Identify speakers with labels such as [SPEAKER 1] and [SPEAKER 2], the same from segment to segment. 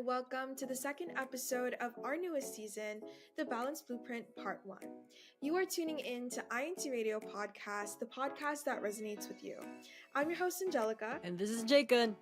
[SPEAKER 1] welcome to the second episode of our newest season, The Balance Blueprint Part 1. You are tuning in to INCRadio podcast, the podcast that resonates with you. I'm your host, Angelica.
[SPEAKER 2] And this is Jacob.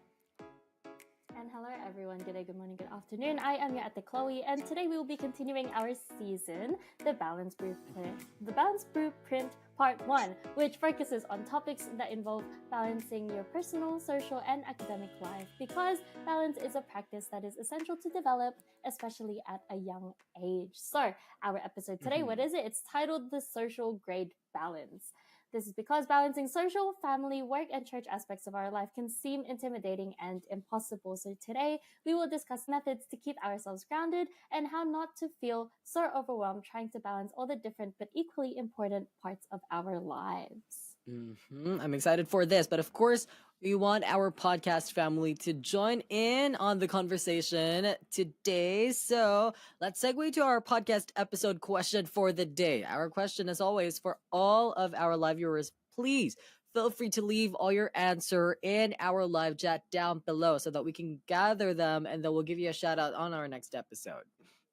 [SPEAKER 3] And hello everyone, good day, good morning, good afternoon. I am your ate Chloe, and today we will be continuing our season, The Balance Blueprint Part 1, which focuses on topics that involve balancing your personal, social, and academic life, because balance is a practice that is essential to develop, especially at a young age. So, our episode today, what is it? It's titled The Social Grade Balance. This is because balancing social, family, work, and church aspects of our life can seem intimidating and impossible. So today, we will discuss methods to keep ourselves grounded and how not to feel so overwhelmed trying to balance all the different but equally important parts of our lives.
[SPEAKER 2] I'm excited for this, but of course, we want our podcast family to join in on the conversation today. So let's segue to our podcast episode question for the day. Our question, as always, for all of our live viewers, please feel free to leave all your answer in our live chat down below so that we can gather them and then we'll give you a shout out on our next episode.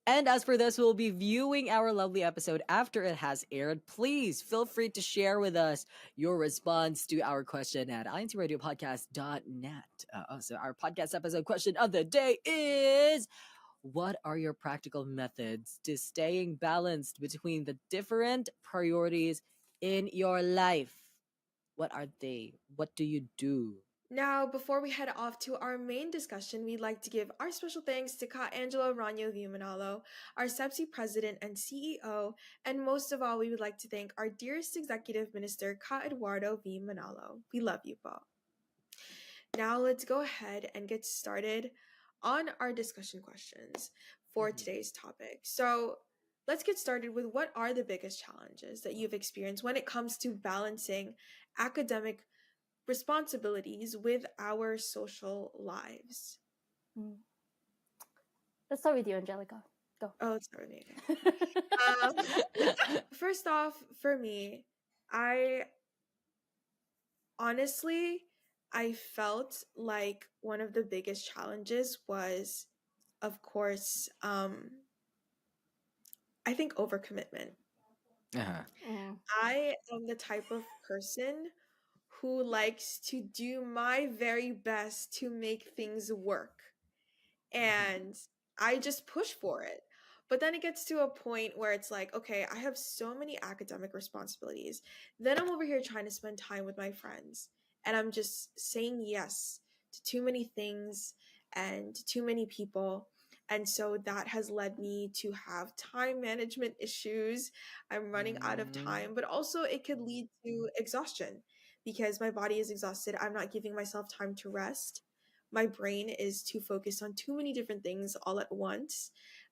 [SPEAKER 2] And as for this, we'll be viewing our lovely episode after it has aired. Please feel free to share with us your response to our question at INCRadioPodcast.net. So our podcast episode question of the day is, what are your practical methods to staying balanced between the different priorities in your life? What are they? What do you do?
[SPEAKER 1] Now, before we head off to our main discussion, we'd like to give our special thanks to Ka Angelo Ranyo V. Manalo, our CEBSI president and CEO, and most of all, we would like to thank our dearest executive minister, Ka Eduardo V. Manalo. We love you, Paul. Now, let's go ahead and get started on our discussion questions for today's topic. So, let's get started with what are the biggest challenges that you've experienced when it comes to balancing academic responsibilities with our social lives.
[SPEAKER 3] Let's start with you, Angelica. Go.
[SPEAKER 1] Oh, let's start with me. First off, for me, I felt like one of the biggest challenges was, of course, I think overcommitment. I am the type of person who likes to do my very best to make things work. And I just push for it. But then it gets to a point where it's like, okay, I have so many academic responsibilities. Then I'm over here trying to spend time with my friends. And I'm just saying yes to too many things and to too many people. And so that has led me to have time management issues. I'm running out of time, but also it could lead to exhaustion because my body is exhausted. I'm not giving myself time to rest. My brain is too focused on too many different things all at once.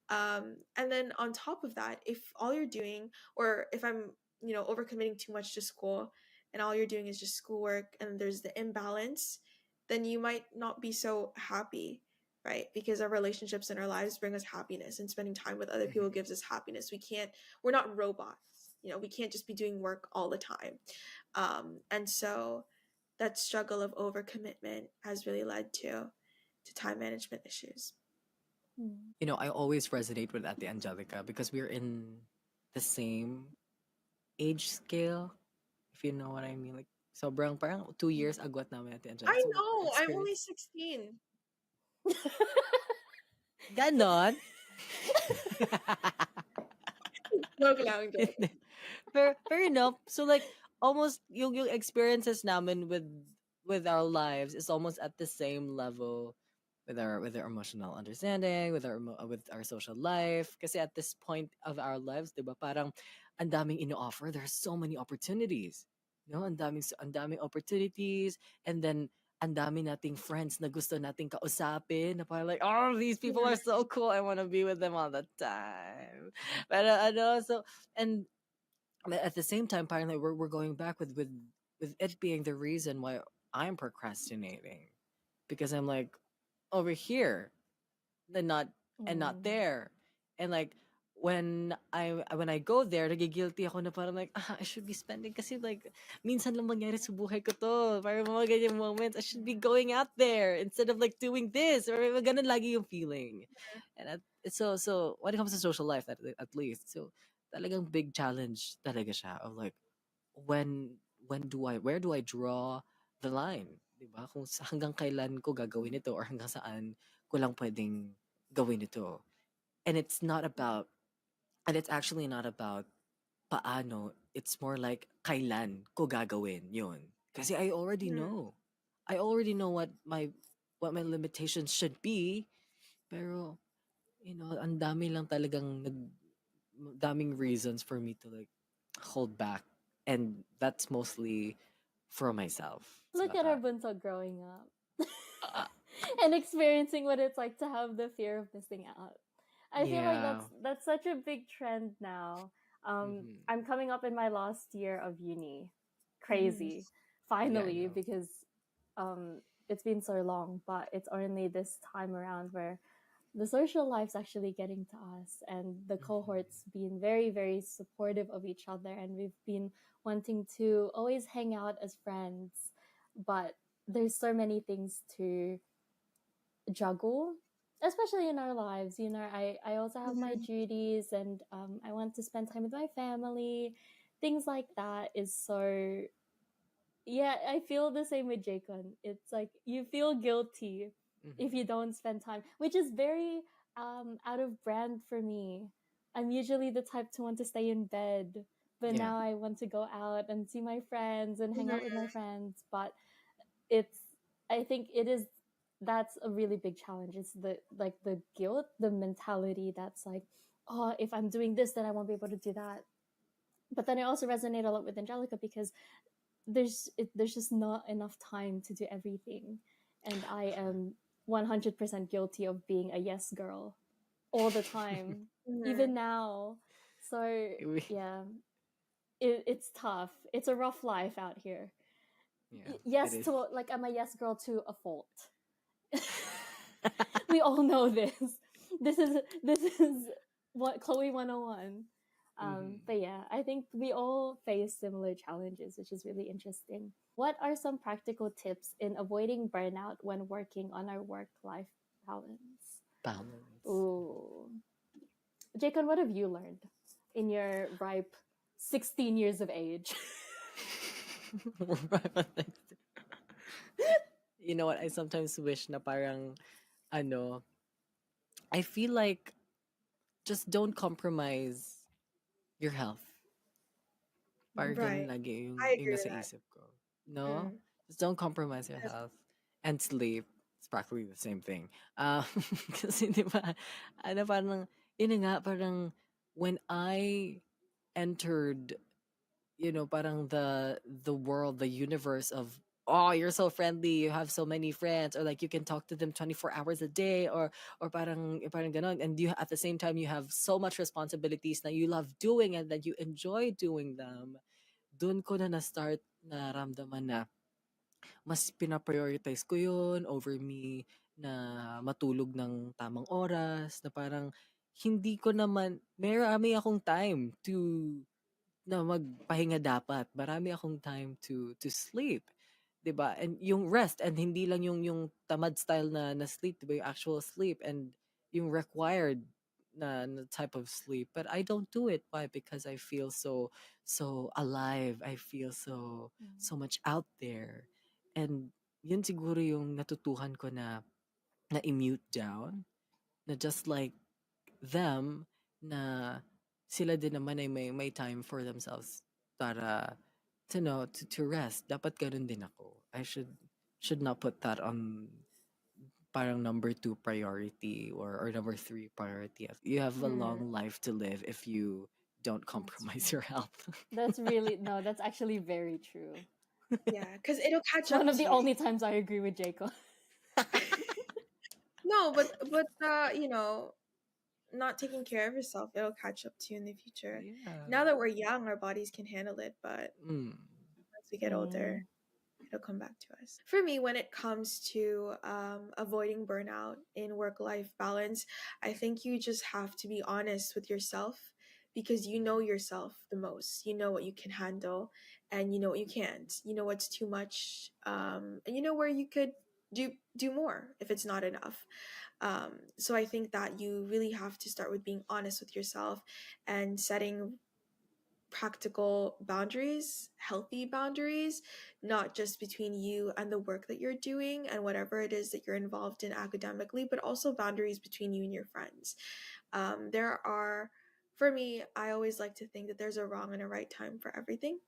[SPEAKER 1] And then on top of that, if all you're doing, or if I'm, overcommitting too much to school and all you're doing is just schoolwork and there's the imbalance, then you might not be so happy, right? Because our relationships and our lives bring us happiness, and spending time with other people gives us happiness. We're not robots. We can't just be doing work all the time. And so that struggle of overcommitment has really led to time management issues.
[SPEAKER 2] I always resonate with Ate Angelica because we're in the same age scale, if you know what I mean. Like, sobrang parang 2 years agwat namin Ate Angelica.
[SPEAKER 1] I know, I'm only 16.
[SPEAKER 2] Ganon?
[SPEAKER 1] Joke lang.
[SPEAKER 2] Fair enough. So like almost yung experiences namin with our lives is almost at the same level with our emotional understanding, with our social life. Kasi at this point of our lives, 'di ba, parang ang daming ino-offer. There are so many opportunities. Ang daming opportunities, and then ang dami nating friends na gusto nating kausapin, na parang like, oh, these people are so cool. I want to be with them all the time. But and at the same time, parang like we're going back with it being the reason why I'm procrastinating, because I'm like over here, and not there, and like when I go there, nagigilty ako na parang like, I should be spending kasi like, minsan lang mangyari sa buhay ko to. Parang mga ganyang moments, I should be going out there instead of like doing this. Or ganun lagi yung feeling. And so when it comes to social life, at least, so talagang big challenge talaga siya of like, when where do I draw the line? 'Di ba? Kung hanggang kailan ko gagawin ito or hanggang saan ko lang pwedeng gawin ito. And it's not about and it's actually not about paano, it's more like kailan ko gagawin 'yun. Kasi I already
[SPEAKER 1] Mhm.
[SPEAKER 2] know. I already know what my limitations should be, pero ang dami lang talagang daming reasons for me to like hold back, and that's mostly for myself.
[SPEAKER 3] Look
[SPEAKER 2] So
[SPEAKER 3] at our bunso growing up
[SPEAKER 2] uh,
[SPEAKER 3] and experiencing what it's like to have the fear of missing out. I feel like
[SPEAKER 2] yeah.
[SPEAKER 3] that's such a big trend now.
[SPEAKER 2] Hmm.
[SPEAKER 3] I'm coming up in my last year of uni.
[SPEAKER 1] Mhm.
[SPEAKER 3] Crazy.
[SPEAKER 2] Yeah, I
[SPEAKER 3] Finally,
[SPEAKER 2] know.
[SPEAKER 3] because um it's been so long, but it's only this time around where the social life's actually getting to us, and the cohorts being very, very supportive of each other, and we've been wanting to always hang out as friends, but there's so many things to juggle, especially in our lives. I also have my
[SPEAKER 1] Mhm.
[SPEAKER 3] duties, and I want to spend time with my family. Things like that is so, yeah, I feel the same with Jacon. It's like you feel guilty if you
[SPEAKER 2] Hmm.
[SPEAKER 3] don't spend time, which is very out of brand for me. I'm usually the type to want to stay in bed, but
[SPEAKER 2] Yeah.
[SPEAKER 3] now I want to go out and see my friends and hang out with
[SPEAKER 1] Mhm.
[SPEAKER 3] my friends. But it's, I think it is, that's a really big challenge. It's the guilt, the mentality that's like, oh, if I'm doing this, then I won't be able to do that. But then I also resonate a lot with Angelica because there's just not enough time to do everything, and I am 100% guilty of being a yes girl all the time, even
[SPEAKER 1] Mhm.
[SPEAKER 3] now. So
[SPEAKER 2] We-
[SPEAKER 3] yeah, it's tough. It's a rough life out here.
[SPEAKER 2] yeah, it
[SPEAKER 3] Yes
[SPEAKER 2] is.
[SPEAKER 3] to, like, I'm a yes girl to a fault. We all know this. This is what Chloe 101.
[SPEAKER 2] Hmm.
[SPEAKER 3] But yeah, I think we all face similar challenges, which is really interesting. What are some practical tips in avoiding burnout when working on our work-life balance?
[SPEAKER 2] Balance.
[SPEAKER 3] Ooh, Jacob, what have you learned in your ripe 16 years of age?
[SPEAKER 2] You know what? I sometimes wish na parang ano, I feel like just don't compromise your health. Parang ganun
[SPEAKER 1] Right.
[SPEAKER 2] lagi
[SPEAKER 1] I
[SPEAKER 2] yung
[SPEAKER 1] agree with
[SPEAKER 2] nasa
[SPEAKER 1] that.
[SPEAKER 2] isip ko. No?
[SPEAKER 1] Mm.
[SPEAKER 2] Just don't compromise your
[SPEAKER 1] 'Cause
[SPEAKER 2] health. And sleep. It's practically the same thing. Kasi di ba, parang, yun na nga, parang, when I entered, parang the world, the universe of, oh, you're so friendly, you have so many friends, or like you can talk to them 24 hours a day, or parang ganon, and you at the same time you have so much responsibilities that you love doing and that you enjoy doing them. Dun ko na start na ramdaman na mas pina-prioritize ko yun over me na matulog ng tamang oras, na parang hindi ko naman, marami akong time na magpahinga dapat. Marami akong time to sleep. 'Di ba? And yung rest, and hindi lang yung tamad style na sleep, 'di ba? Yung actual sleep, and yung required na type of sleep. But I don't do it. Why? Because I feel so alive. I feel so much out there. And yun siguro yung natutuhan ko na i-mute down, na just like them, na sila din naman ay may time for themselves para to rest. Dapat ganun din ako. I should not put that on parang number 2 priority, or number 3 priority. You have a
[SPEAKER 3] Mm,
[SPEAKER 2] long life to live if you don't
[SPEAKER 3] that's
[SPEAKER 2] compromise
[SPEAKER 3] true.
[SPEAKER 2] your health.
[SPEAKER 3] That's really, no, that's actually very true.
[SPEAKER 1] yeah, because it'll catch
[SPEAKER 3] One
[SPEAKER 1] up
[SPEAKER 3] of
[SPEAKER 1] to
[SPEAKER 3] the
[SPEAKER 1] you.
[SPEAKER 3] only times I agree with Jacob.
[SPEAKER 1] No, but not taking care of yourself, it'll catch up to you in the future.
[SPEAKER 2] Yeah.
[SPEAKER 1] Now that we're young, our bodies can handle it, but
[SPEAKER 2] Mm.
[SPEAKER 1] once we get older,
[SPEAKER 3] Mm.
[SPEAKER 1] it'll come back to us. For me, when it comes to avoiding burnout in work-life balance, I think you just have to be honest with yourself, because you know yourself the most. You know what you can handle, and you know what you can't. You know what's too much, and you know where you could do more if it's not enough. So I think that you really have to start with being honest with yourself and setting practical boundaries, healthy boundaries, not just between you and the work that you're doing and whatever it is that you're involved in academically, but also boundaries between you and your friends. For me, I always like to think that there's a wrong and a right time for everything.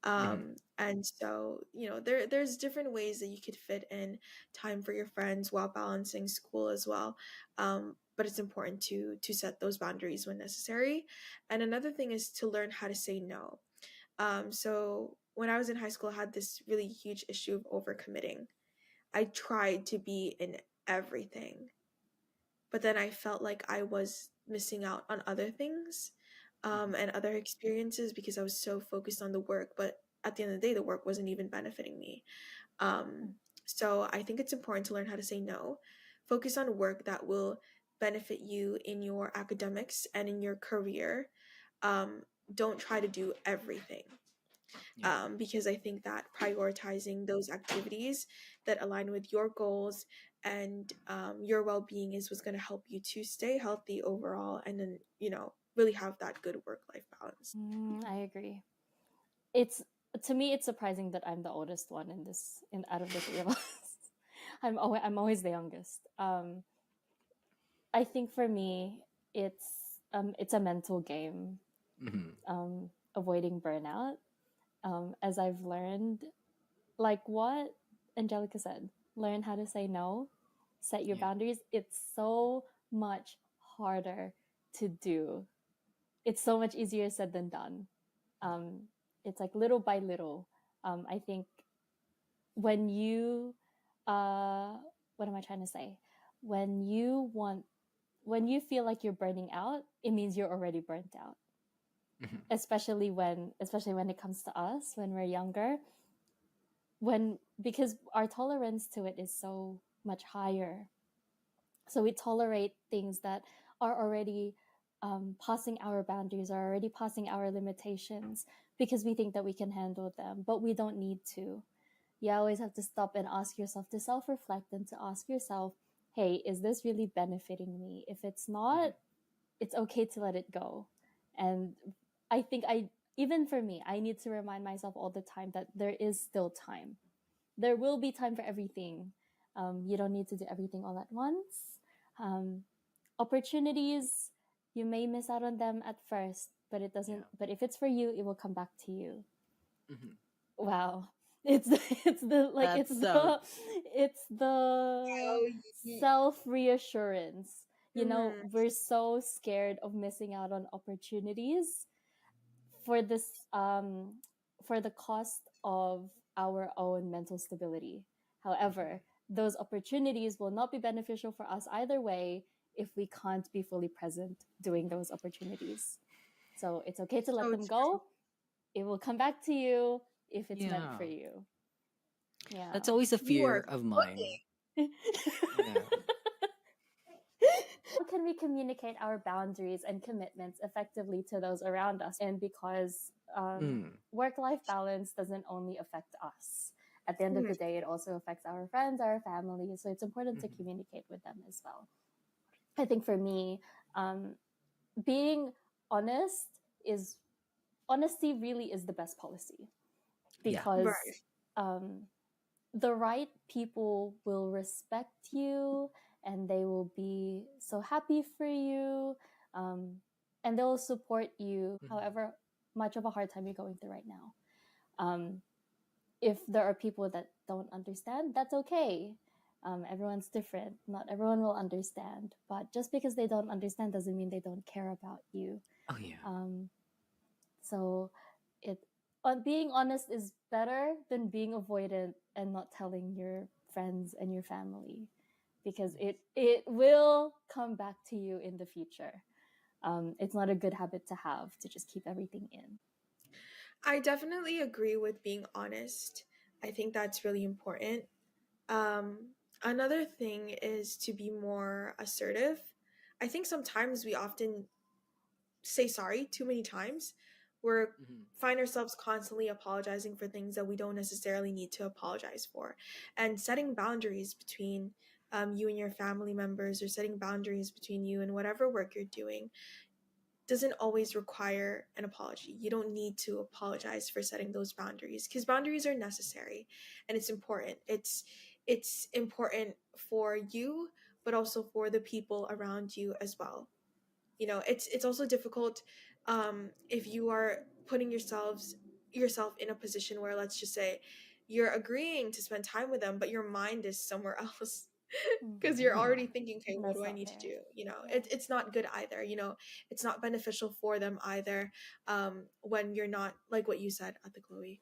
[SPEAKER 1] And so, there's different ways that you could fit in time for your friends while balancing school as well. But it's important to set those boundaries when necessary. And another thing is to learn how to say no. So when I was in high school, I had this really huge issue of overcommitting. I tried to be in everything, but then I felt like I was missing out on other things, and other experiences, because I was so focused on the work. But at the end of the day, the work wasn't even benefiting me. So I think it's important to learn how to say no. Focus on work that will benefit you in your academics and in your career. Don't try to do everything. Because I think that prioritizing those activities that align with your goals and your well-being is what's going to help you to stay healthy overall, and then really have that good work-life balance.
[SPEAKER 3] I agree. It's to me, it's surprising that I'm the oldest one in out of the three of us. I'm always the youngest. I think for me, it's a mental game. Avoiding burnout. As I've learned, like what Angelica said, learn how to say no, set your boundaries. It's so much harder to do. It's so much easier said than done. It's like little by little. I think when you, what am I trying to say? When you feel like you're burning out, it means you're already burnt out. Especially when it comes to us when we're younger, because our tolerance to it is so much higher. So we tolerate things that are already passing our boundaries, are already passing our limitations, because we think that we can handle them, but we don't need to. You always have to stop and ask yourself, to self-reflect and to ask yourself, hey, is this really benefiting me? If it's not, it's okay to let it go. And I think even for me, I need to remind myself all the time that there is still time. There will be time for everything. You don't need to do everything all at once. Opportunities, you may miss out on them at first, but it doesn't. But if it's for you, it will come back to you. Wow, it's the self reassurance. We're so scared of missing out on opportunities for this for the cost of our own mental stability. However, those opportunities will not be beneficial for us either way if we can't be fully present doing those opportunities. So it's okay to let them go. It will come back to you if it's meant for you. Yeah.
[SPEAKER 2] That's always a fear of mine.
[SPEAKER 3] How can we communicate our boundaries and commitments effectively to those around us? And because work-life balance doesn't only affect us. At the end of the day, it also affects our friends, our family. So it's important to communicate with them as well. I think for me, being honesty really is the best policy, because the right people will respect you, and they will be so happy for you, and they'll support you however much of a hard time you're going through right now. If there are people that don't understand, that's okay. Everyone's different. Not everyone will understand, but just because they don't understand doesn't mean they don't care about you. So being honest is better than being avoidant and not telling your friends and your family, because it will come back to you in the future. It's not a good habit to have, to just keep everything in.
[SPEAKER 1] I definitely agree with being honest. I think that's really important. Another thing is to be more assertive. I think sometimes we often say sorry too many times. We're
[SPEAKER 2] Mhm.
[SPEAKER 1] find ourselves constantly apologizing for things that we don't necessarily need to apologize for, and setting boundaries between you and your family members, or setting boundaries between you and whatever work you're doing, doesn't always require an apology. You don't need to apologize for setting those boundaries, because boundaries are necessary and it's important. It's important for you, but also for the people around you as well. It's also difficult if you are putting yourself in a position where, let's just say, you're agreeing to spend time with them but your mind is somewhere else, because you're
[SPEAKER 2] Mhm.
[SPEAKER 1] already thinking, okay,
[SPEAKER 3] And
[SPEAKER 1] what
[SPEAKER 3] that's
[SPEAKER 1] do I
[SPEAKER 3] not
[SPEAKER 1] need to
[SPEAKER 3] fair.
[SPEAKER 1] do?
[SPEAKER 3] Yeah.
[SPEAKER 1] It's not good either. It's not beneficial for them either, when you're not, like what you said at the Chloe,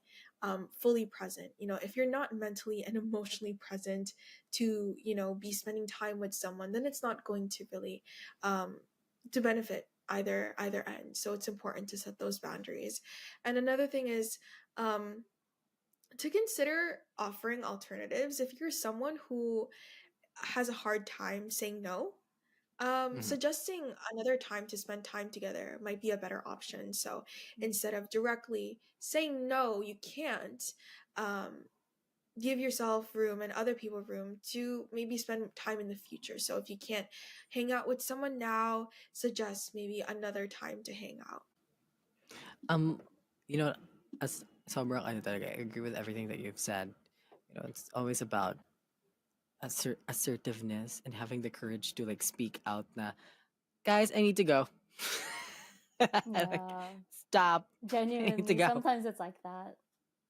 [SPEAKER 1] fully present. If you're not mentally and emotionally present to be spending time with someone, then it's not going to really to benefit either end. So it's important to set those boundaries. And another thing is, to consider offering alternatives. If you're someone who has a hard time saying no,
[SPEAKER 2] Mhm.
[SPEAKER 1] suggesting another time to spend time together might be a better option. So instead of directly saying no, you can't, um, give yourself room and other people room to maybe spend time in the future. So if you can't hang out with someone now, suggest maybe another time to hang out.
[SPEAKER 2] Um, you know, as sobrang ano talaga, I agree with everything that you've said. It's always about assertiveness and having the courage to like speak out na, guys, I need to go. Like,
[SPEAKER 3] Yeah.
[SPEAKER 2] stop. I need to
[SPEAKER 3] Genuinely,
[SPEAKER 2] go.
[SPEAKER 3] sometimes it's like that.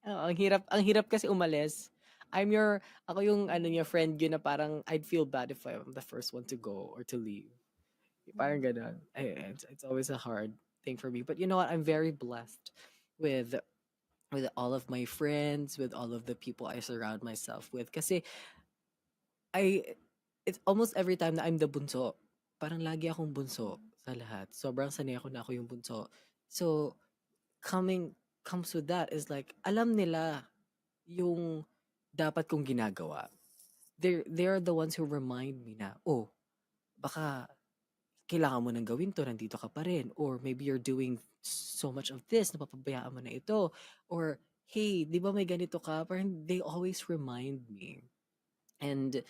[SPEAKER 2] Oo, ang hirap kasi umalis. Ako yung ano niya, friend yun na parang I'd feel bad if I'm the first one to go or to leave. Parang ganun. It's always a hard thing for me. But you know what? I'm very blessed with with all of my friends, with all of the people I surround myself with. Kasi I, it's almost every time na I'm the bunso. Parang lagi akong bunso sa lahat. Sobrang sanay ako na ako yung bunso. So, coming comes with that is like, alam nila yung dapat kong ginagawa. They're the ones who remind me na, oh, baka kailangan mo nang gawin to, nandito ka pa rin. Or maybe you're doing so much of this, napapabayaan mo na ito. Or, hey, di ba may ganito ka? Parang they always remind me. And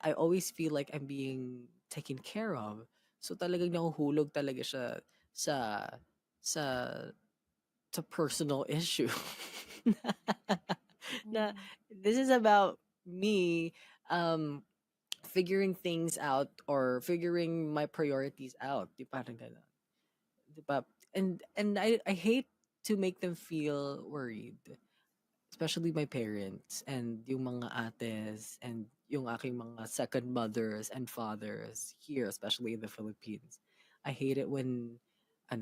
[SPEAKER 2] I always feel like I'm being taken care of. So talagang nahuhulog talaga siya sa sa sa personal issue. Na
[SPEAKER 3] Mm.
[SPEAKER 2] this is about me um figuring things out or figuring my priorities out. Di parang ganun. Di ba? And I hate to make them feel worried, especially my parents and yung mga ates and yung aking mga second mothers and fathers here, especially in the Philippines. I hate it when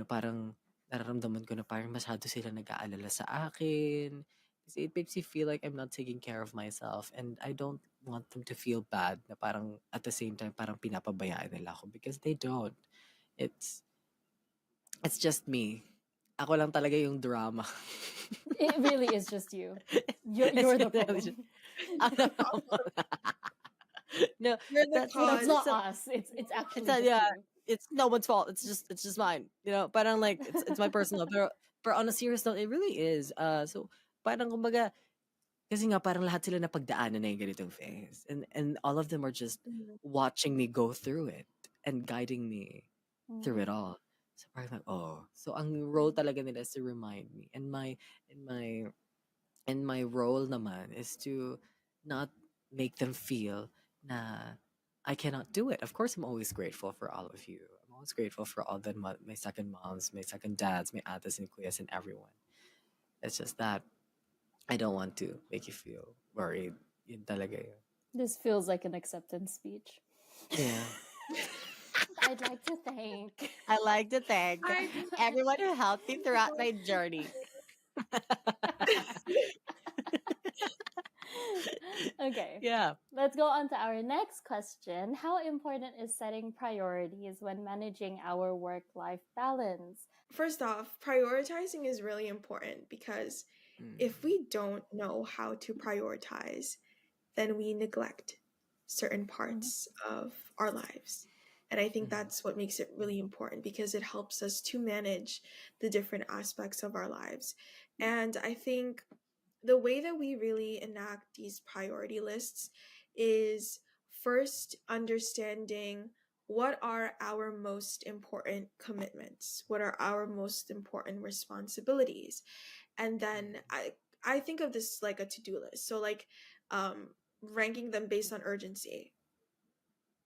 [SPEAKER 2] parang nararamdaman ko na parang masyado sila nag-aalala sa akin. Kasi it makes me feel like I'm not taking care of myself and I don't want them to feel bad na parang at the same time parang pinapabayaan nila ako because they don't. It's it's just me. Ako lang talaga yung drama.
[SPEAKER 3] It really is just you. You're
[SPEAKER 2] It's
[SPEAKER 3] you're the
[SPEAKER 2] really just,
[SPEAKER 3] problem.
[SPEAKER 2] ano, no,
[SPEAKER 1] You're the
[SPEAKER 3] That's
[SPEAKER 1] cause.
[SPEAKER 3] not
[SPEAKER 2] so
[SPEAKER 3] us. It's
[SPEAKER 2] it's
[SPEAKER 3] actually
[SPEAKER 2] not,
[SPEAKER 3] just
[SPEAKER 2] yeah,
[SPEAKER 3] you.
[SPEAKER 2] it's no one's fault. It's just mine. Parang like it's my personal. Pero on a serious note, it really is. So parang kumbaga, kasi nga parang lahat sila napagdaanan na yung ganitong phase, and all of them are just
[SPEAKER 1] Mhm.
[SPEAKER 2] watching me go through it and guiding me through it
[SPEAKER 3] Mm.
[SPEAKER 2] all. So parang like, oh, so ang role talaga nila is to remind me, and my and my role naman is to not make them feel na I cannot do it. Of course, I'm always grateful for all of you. I'm always grateful for all my second moms, my second dads, my aunts and kuya and everyone. It's just that I don't want to make you feel worried. Yun talaga yun.
[SPEAKER 3] This feels like an acceptance speech.
[SPEAKER 2] Yeah.
[SPEAKER 3] I'd like to thank.
[SPEAKER 2] I like to thank
[SPEAKER 1] I
[SPEAKER 2] everyone who helped me throughout my journey.
[SPEAKER 3] Okay.
[SPEAKER 2] Yeah.
[SPEAKER 3] Let's go on to our next question. How important is setting priorities when managing our work life balance?
[SPEAKER 1] First off, prioritizing is really important because if we don't know how to prioritize, then we neglect certain parts of our lives. And I think that's what makes it really important, because it helps us to manage the different aspects of our lives. And I think the way that we really enact these priority lists is first understanding what are our most important commitments, what are our most important responsibilities. And then I think of this like a to-do list. So like ranking them based on urgency.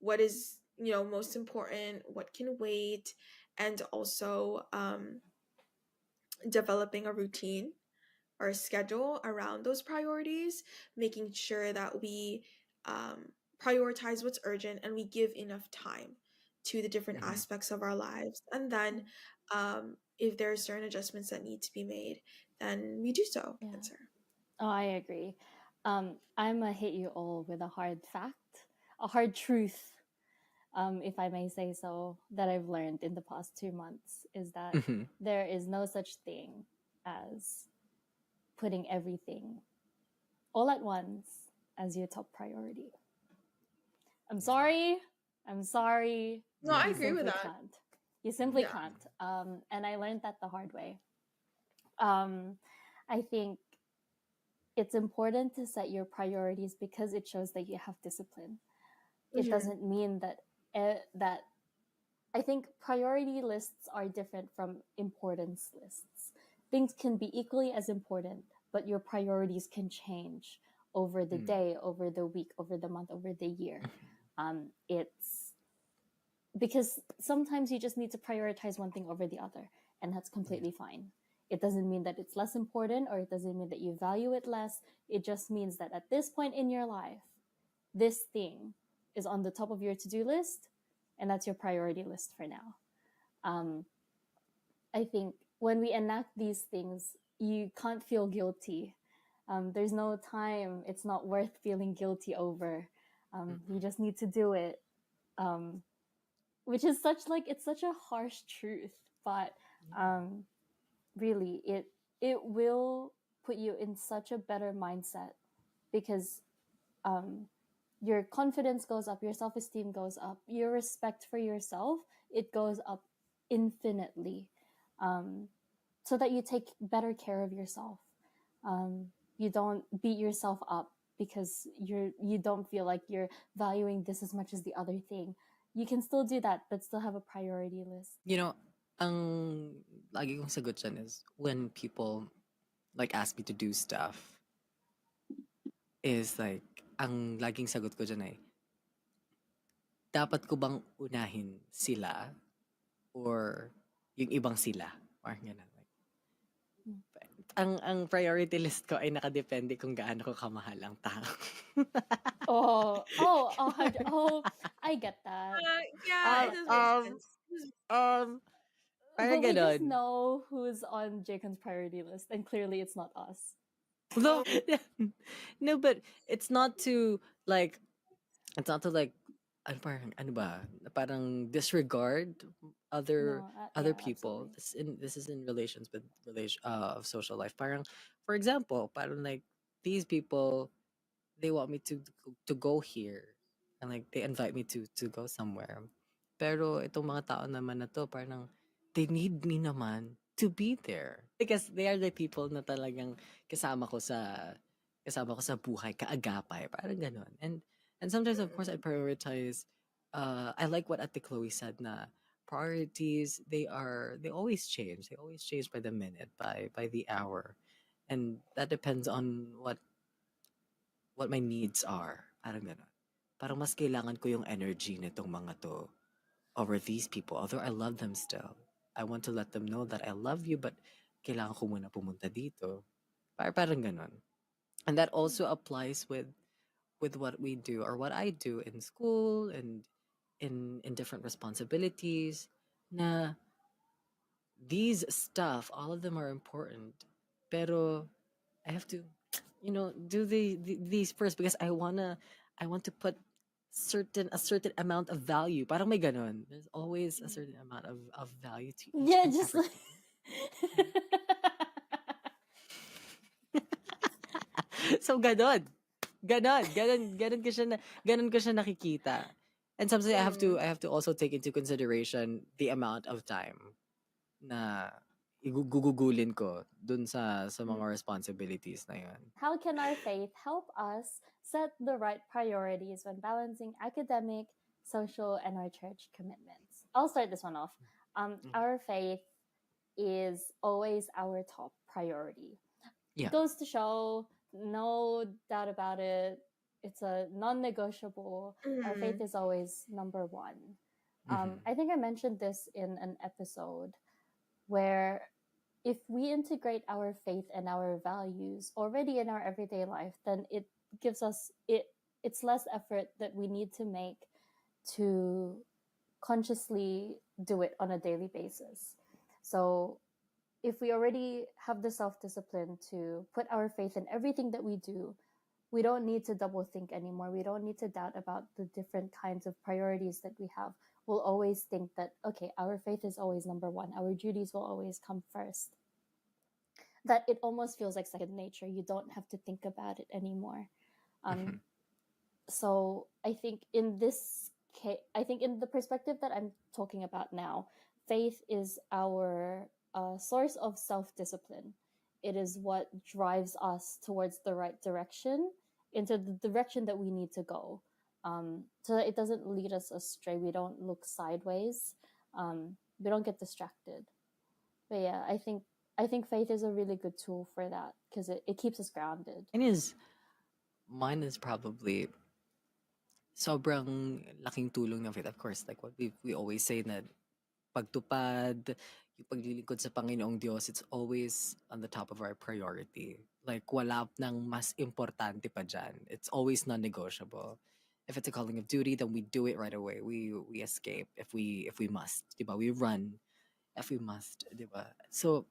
[SPEAKER 1] What is, most important, what can wait, and also developing a routine or a schedule around those priorities, making sure that we prioritize what's urgent and we give enough time to the different aspects of our lives. And then if there are certain adjustments that need to be made, then we do so.
[SPEAKER 3] Yeah.
[SPEAKER 1] Answer.
[SPEAKER 3] Oh, I agree. I'm gonna hit you all with a hard fact, a hard truth, if I may say so, that I've learned in the past 2 months is that there is no such thing as putting everything all at once as your top priority. I'm sorry.
[SPEAKER 1] No, I
[SPEAKER 3] You
[SPEAKER 1] agree with
[SPEAKER 3] simply
[SPEAKER 1] that.
[SPEAKER 3] can't. You simply
[SPEAKER 1] Yeah.
[SPEAKER 3] can't. And I learned that the hard way. I think it's important to set your priorities because it shows that you have discipline. It doesn't mean that that I think priority lists are different from importance lists. Things can be equally as important, but your priorities can change over the day, over the week, over the month, over the year. It's because sometimes you just need to prioritize one thing over the other, and that's completely fine. It doesn't mean that it's less important, or it doesn't mean that you value it less. It just means that at this point in your life, this thing is on the top of your to-do list, and that's your priority list for now. I think when we enact these things, you can't feel guilty. There's no time. It's not worth feeling guilty over. You just need to do it. Which is it's such a harsh truth, but really it will put you in such a better mindset, because your confidence goes up, your self-esteem goes up, your respect for yourself, it goes up infinitely, so that you take better care of yourself. You don't beat yourself up because you don't feel like you're valuing this as much as the other thing. You can still do that, but still have a priority list.
[SPEAKER 2] Ang lagi kong sagot dyan is when people like ask me to do stuff, is like, ang laging sagot ko dyan ay, dapat ko bang unahin sila or yung ibang sila? Parang ganun. Like, ang priority list ko ay nakadepende kung gaano ko kamahal ang tao.
[SPEAKER 3] I get that.
[SPEAKER 1] Yeah, it does make sense.
[SPEAKER 2] Parang
[SPEAKER 3] But we just
[SPEAKER 2] ganon.
[SPEAKER 3] know who's on Jacon's priority list, and clearly it's not us.
[SPEAKER 2] No, no, but it's not to like, ano ba, parang disregard other
[SPEAKER 3] Yeah,
[SPEAKER 2] people.
[SPEAKER 3] absolutely.
[SPEAKER 2] This is in relations with of social life. Parang, for example, parang like these people, they want me to go here, and like they invite me to go somewhere. Pero itong mga tao naman na to, parang they need me naman to be there because they are the people na talagang kasama ko sa buhay, kaagapay, parang ganon. And sometimes, of course, I prioritize. I like what Ate Chloe said na priorities, they always change. They always change by the minute, by the hour, and that depends on what my needs are. Parang ganon. Parang mas kailangan ko yung energy nitong mga to over these people. Although I love them still, I want to let them know that I love you, but kailangan ko muna pumunta dito. Parang ganon. And that also applies with what we do or what I do in school and in different responsibilities. Na these stuff, all of them are important. Pero I have to, do these first because I want to put a certain amount of value. Parang may ganon. There's always a certain amount of value to each
[SPEAKER 3] Yeah,
[SPEAKER 2] and
[SPEAKER 3] just
[SPEAKER 2] everything.
[SPEAKER 3] like
[SPEAKER 2] So ganon. Ganon ko siya ganon ko siya nakikita. And sometimes
[SPEAKER 1] Mm.
[SPEAKER 2] I have to also take into consideration the amount of time na igugugulin ko dun sa mga responsibilities na yun.
[SPEAKER 3] How can our faith help us set the right priorities when balancing academic, social, and our church commitments? I'll start this one off. Our faith is always our top priority.
[SPEAKER 2] Yeah.
[SPEAKER 3] Goes to show, no doubt about it, it's a non-negotiable. Our faith
[SPEAKER 1] Mm.
[SPEAKER 3] is always number one.
[SPEAKER 2] Mhm.
[SPEAKER 3] I think I mentioned this in an episode where if we integrate our faith and our values already in our everyday life, then it gives us it's less effort that we need to make to consciously do it on a daily basis. So if we already have the self-discipline to put our faith in everything that we do, we don't need to double think anymore. We don't need to doubt about the different kinds of priorities that we have. We'll always think that, okay, our faith is always number one. Our duties will always come first. That it almost feels like second nature. You don't have to think about it anymore.
[SPEAKER 2] Mhm.
[SPEAKER 3] So I think in this case, I think in the perspective that I'm talking about now, faith is our source of self-discipline. It is what drives us towards the right direction, into the direction that we need to go, so that it doesn't lead us astray. We don't look sideways. We don't get distracted. But yeah, I think faith is a really good tool for that because it keeps us grounded.
[SPEAKER 2] Mine is probably sobrang laking tulong ng faith. Of course, like what we always say na pagtupad, yung paglilingkod sa Panginoong Diyos, it's always on the top of our priority. Like, wala nang mas importante pa dyan. It's always non-negotiable. If it's a calling of duty, then we do it right away. We escape if we must, diba? We run if we must, diba? So,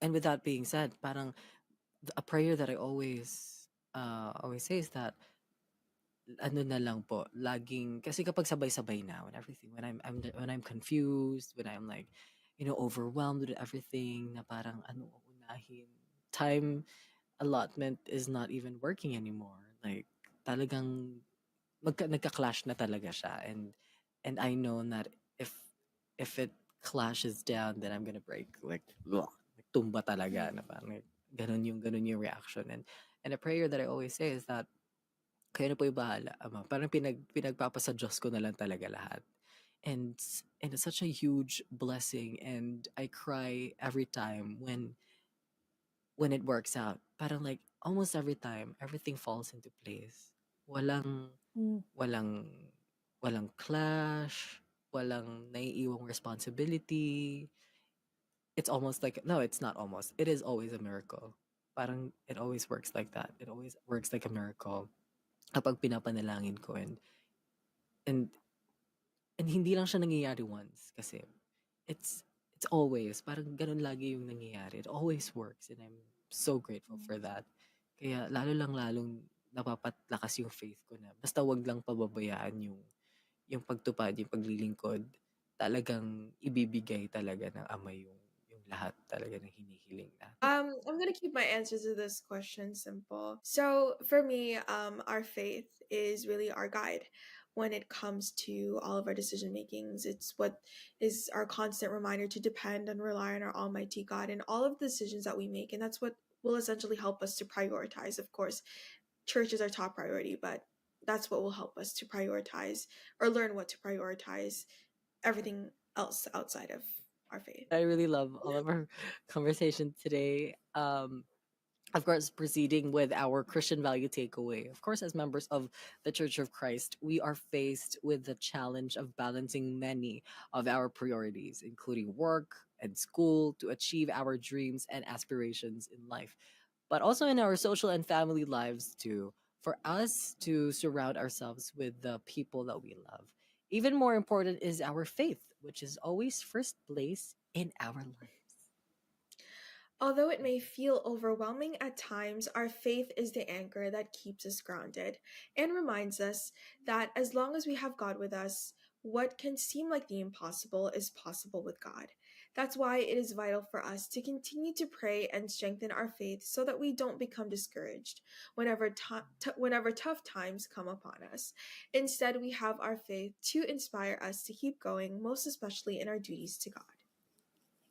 [SPEAKER 2] and with that being said, parang a prayer that I always say is that ano na lang po, laging kasi kapag sabay-sabay na when everything when I'm confused, when I'm like, overwhelmed with everything na parang ano uunahin. Time allotment is not even working anymore. Like talagang nagka-clash na talaga siya and I know that if it clashes down then I'm gonna break like ugh, like tumba talaga na parang like, ganun yung reaction and a prayer that I always say is that kayo na po yung bahala, Ama. Parang pinagpapasa Diyos ko na lang talaga lahat. And it's such a huge blessing and I cry every time when it works out. Parang like almost every time everything falls into place. Walang
[SPEAKER 3] Mm.
[SPEAKER 2] walang walang clash, walang naiiwang responsibility. It's almost like no, it's not almost. It is always a miracle. Parang it always works like that. It always works like a miracle kapag pinapanalangin ko and and hindi lang siya nangyayari once kasi it's it's always parang ganun lagi yung nangyayari. It always works and I'm so grateful for that. Kaya lalong napapatlakas yung faith ko na basta wag lang pababayaan yung pagtupad, yung paglilingkod. Talagang ibibigay talaga ng Ama yung lahat talaga ng hinihiling natin.
[SPEAKER 1] I'm gonna keep my answer to this question simple. So for me, our faith is really our guide when it comes to all of our decision makings. It's what is our constant reminder to depend and rely on our Almighty God in all of the decisions that we make, and that's what will essentially help us to prioritize. Of course, church is our top priority, but that's what will help us to prioritize or learn what to prioritize everything else outside of our faith.
[SPEAKER 2] I really love all of our conversation today. Of course, proceeding with our Christian value takeaway. Of course, as members of the Church of Christ, we are faced with the challenge of balancing many of our priorities, including work and school, to achieve our dreams and aspirations in life, but also in our social and family lives too, for us to surround ourselves with the people that we love. Even more important is our faith, which is always first place in our lives.
[SPEAKER 1] Although it may feel overwhelming at times, our faith is the anchor that keeps us grounded and reminds us that as long as we have God with us, what can seem like the impossible is possible with God. That's why it is vital for us to continue to pray and strengthen our faith so that we don't become discouraged whenever tough times come upon us. Instead, we have our faith to inspire us to keep going, most especially in our duties to God.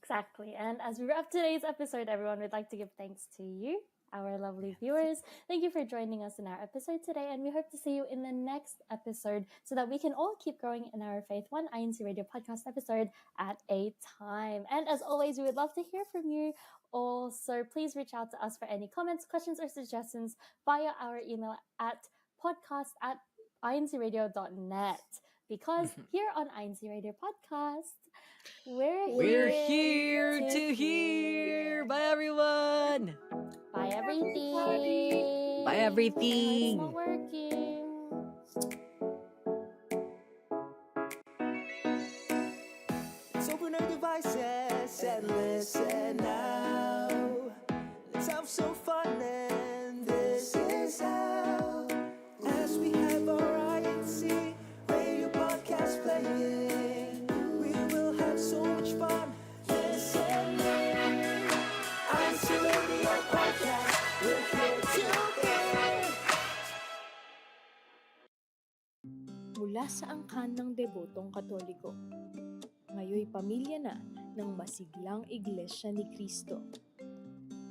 [SPEAKER 3] Exactly. And as we wrap today's episode, everyone, we'd like to give thanks to you, our lovely viewers. Thank you for joining us in our episode today, and we hope to see you in the next episode so that we can all keep growing in our faith, one INC Radio podcast episode at a time. And as always, we would love to hear from you. Also, please reach out to us for any comments, questions, or suggestions via our email at podcast@incradio.net. Because here on INC Radio Podcast,
[SPEAKER 2] We're here to hear. Bye, everyone.
[SPEAKER 3] Bye, everything.
[SPEAKER 2] Bye, everything.
[SPEAKER 3] It's not working.
[SPEAKER 4] Let's open our devices and listen now. Let's have some fun, and this is how. As we have our INC radio podcast playing, we will have so much fun listening. INC Radio Podcast, we're here to hear.
[SPEAKER 5] Mula sa angkan ng debotong Katoliko, ngayoy pamilya na ng masiglang Iglesia ni Cristo.